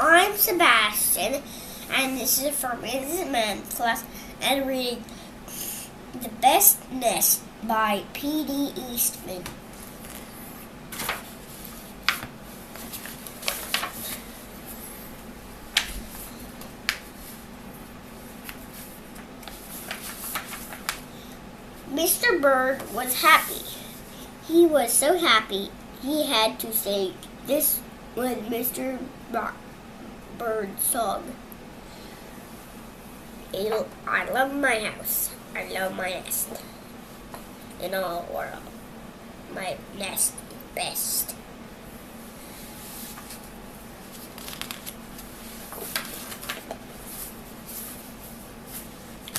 I'm Sebastian, and this is from Eastman class, and reading The Best Nest by P.D. Eastman. Mr. Bird was happy. He was so happy he had to say this when Mr. Bird song. I love my house. I love my nest. In all the world, my nest is best.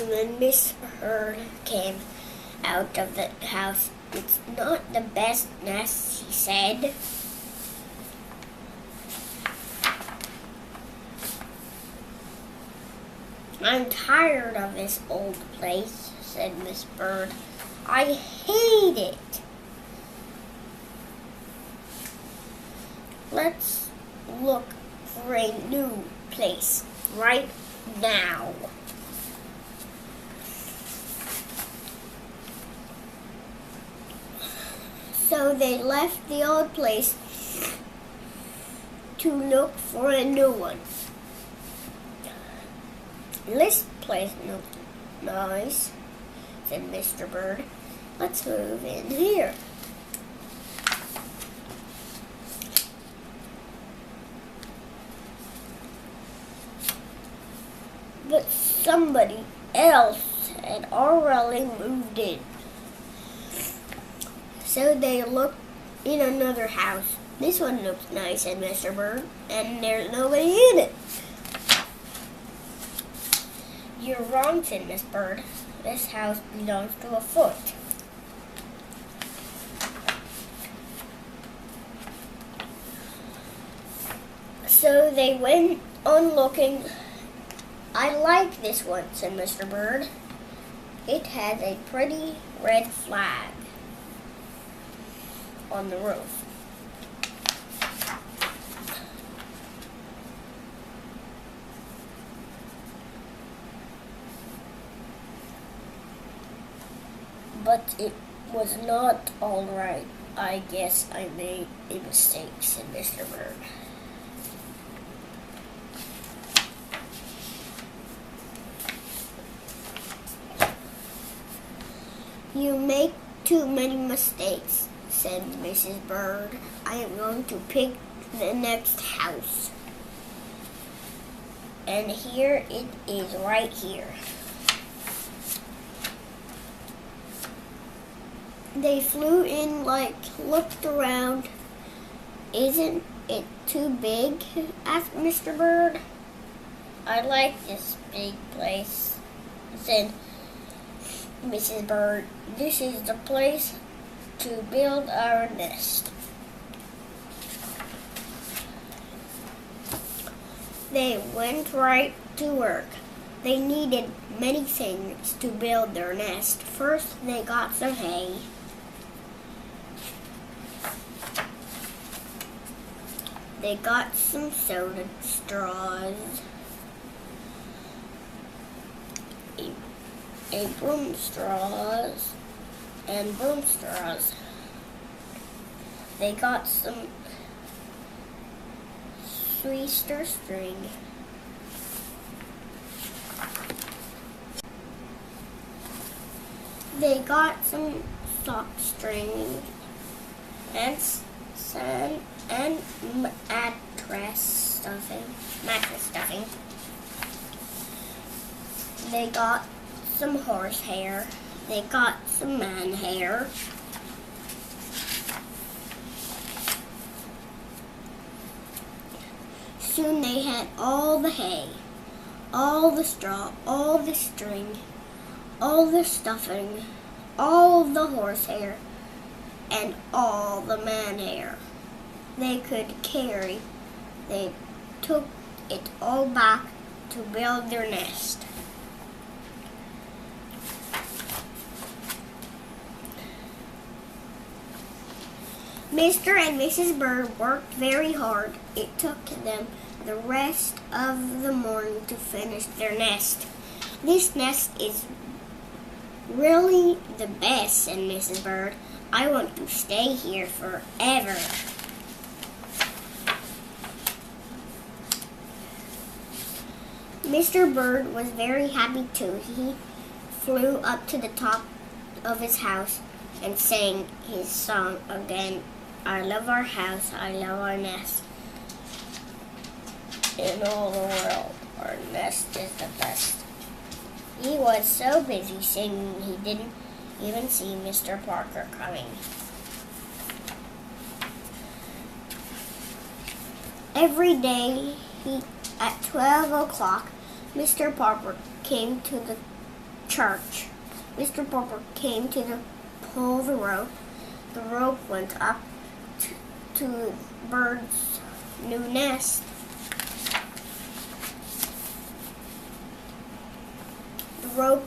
When Miss Bird came out of the house, "It's not the best nest," she said. "I'm tired of this old place," said Miss Bird. "I hate it. Let's look for a new place right now." So they left the old place to look for a new one. "This place looks nice," said Mr. Bird. "Let's move in here." But somebody else had already moved in. So they looked in another house. "This one looks nice," said Mr. Bird, "and there's nobody in it." "You're wrong," said Miss Bird. "This house belongs to a foot." So they went on looking. "I like this one," said Mr. Bird. "It has a pretty red flag on the roof." "But it was not all right. I guess I made a mistake," said Mr. Bird. "You make too many mistakes," said Mrs. Bird. "I am going to pick the next house. And here it is, right here." They flew in, looked around. "Isn't it too big?" asked Mr. Bird. "I like this big place," said Mrs. Bird. "This is the place to build our nest." They went right to work. They needed many things to build their nest. First, they got some hay. They got some soda straws, broom straws. They got some sweeter string. They got some sock string and mattress stuffing. They got some horse hair. They got some man hair. Soon they had all the hay, all the straw, all the string, all the stuffing, all the horse hair, and all the man hair they could carry. They took it all back to build their nest. Mr. and Mrs. Bird worked very hard. It took them the rest of the morning to finish their nest. This nest is really the best, said Mrs. Bird. I want to stay here forever. Mr. Bird was very happy too. He flew up to the top of his house and sang his song again. I love our house, I love our nest. In all the world, our nest is the best. He was so busy singing he didn't even see Mr. Parker coming. Every day at 12 o'clock, Mr. Parker came to the church. Mr. Parker came to pull the rope. The rope went up to the bird's new nest. The rope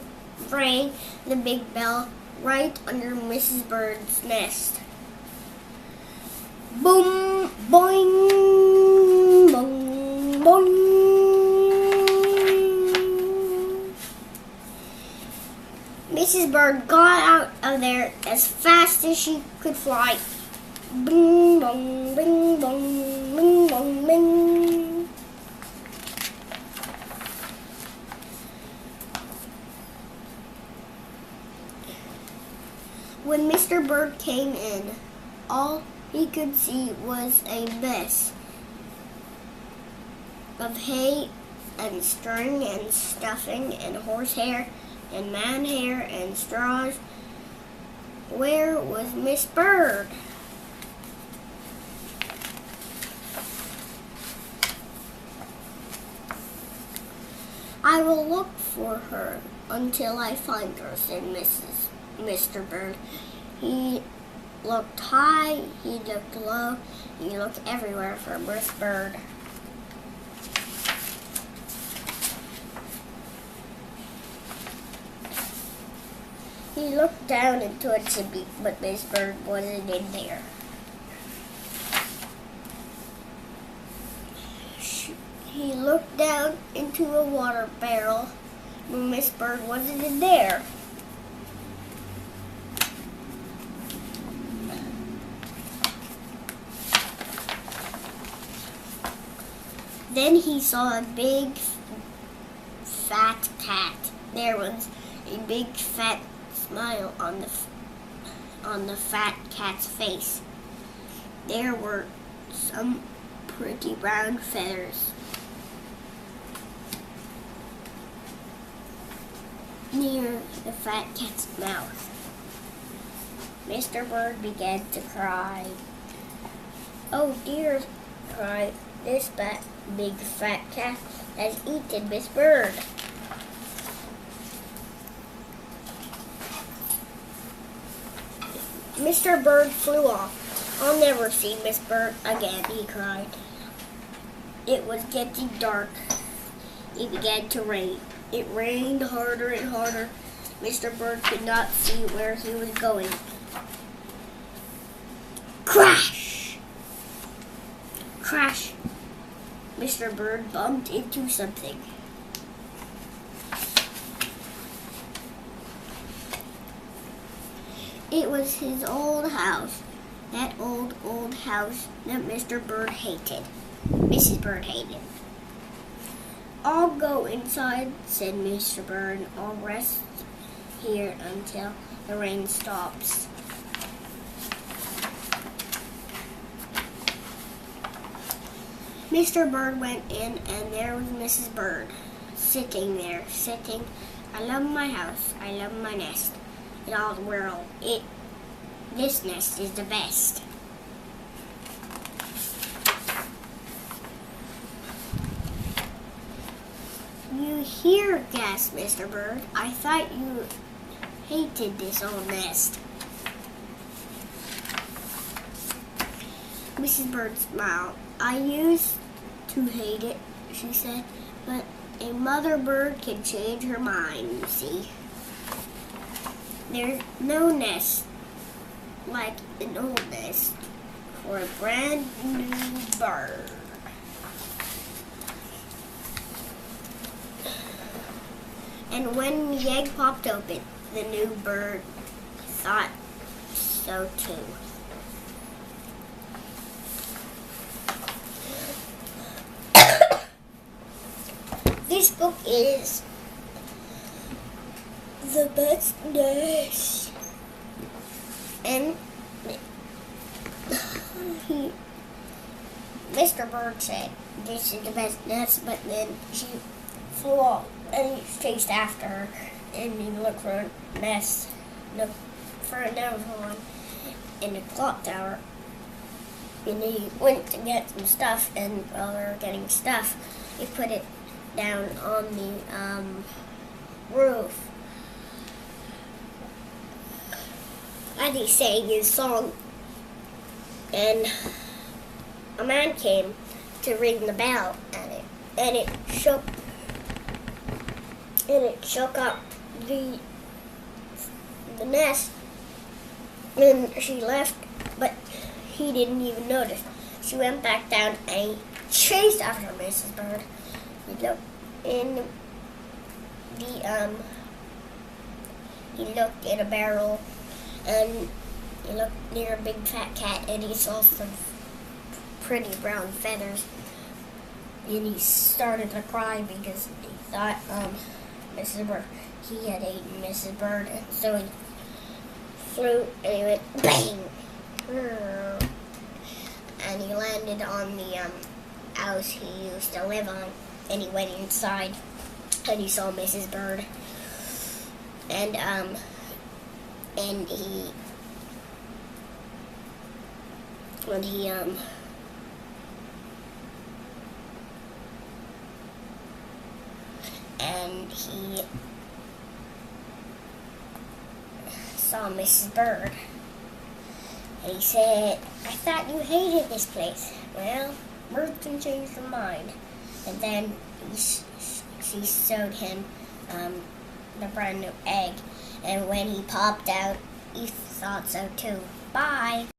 rang the big bell right under Mrs. Bird's nest. Boom, boing, boing, boing. Mrs. Bird got out of there as fast as she could fly. Bing, bong, bing, bong, bing, bong, bing. When Mr. Bird came in, all he could see was a mess of hay and string and stuffing and horsehair and man hair and straws. Where was Miss Bird? I will look for her until I find her, said Mr. Bird. He looked high, he looked low, he looked everywhere for Miss Bird. He looked down into a chimney, but Miss Bird wasn't in there. He looked down into a water barrel, but Miss Bird wasn't in there. Then he saw a big, fat cat. There was a big, fat smile on the fat cat's face. There were some pretty brown feathers near the fat cat's mouth. Mr. Bird began to cry. Oh dear, cried, this big fat cat has eaten Miss Bird. Mr. Bird flew off. I'll never see Miss Bird again, he cried. It was getting dark. It began to rain. It rained harder and harder. Mr. Bird could not see where he was going. Crash! Crash! Mr. Bird bumped into something. It was his old house. That old house that Mr. Bird hated. Mrs. Bird hated. I'll go inside, said Mr. Bird. I'll rest here until the rain stops. Mr. Bird went in, and there was Mrs. Bird, sitting there, sitting. I love my house. I love my nest. In all the world, this nest is the best. You hear, gasped Mr. Bird. I thought you hated this old nest. Mrs. Bird smiled. I used to hate it, she said, but a mother bird can change her mind, you see. There's no nest like an old nest. for a brand new bird. And when the egg popped open, the new bird thought so too. This book is the best nest. And Mr. Bird said this is the best nest, but then she flew off and he chased after her and he looked for a nest, looked for another one in the clock tower. And he went to get some stuff, and while they were getting stuff, he put it down on the roof. And he sang his song, and a man came to ring the bell at it, and it shook up the nest, and she left, but he didn't even notice. She went back down and he chased after Mrs. Bird. He looked in he looked in a barrel, and he looked near a big fat cat, and he saw some pretty brown feathers, and he started to cry because he thought Mrs. Bird, he had eaten Mrs. Bird, and so he flew and he went bang, and he landed on the house he used to live on, and he went inside and he saw Mrs. Bird, and he saw Mrs. Bird, and he said, "I thought you hated this place." Well, birds can change their mind. And then she showed him the brand new egg, and when he popped out, he thought so too. Bye.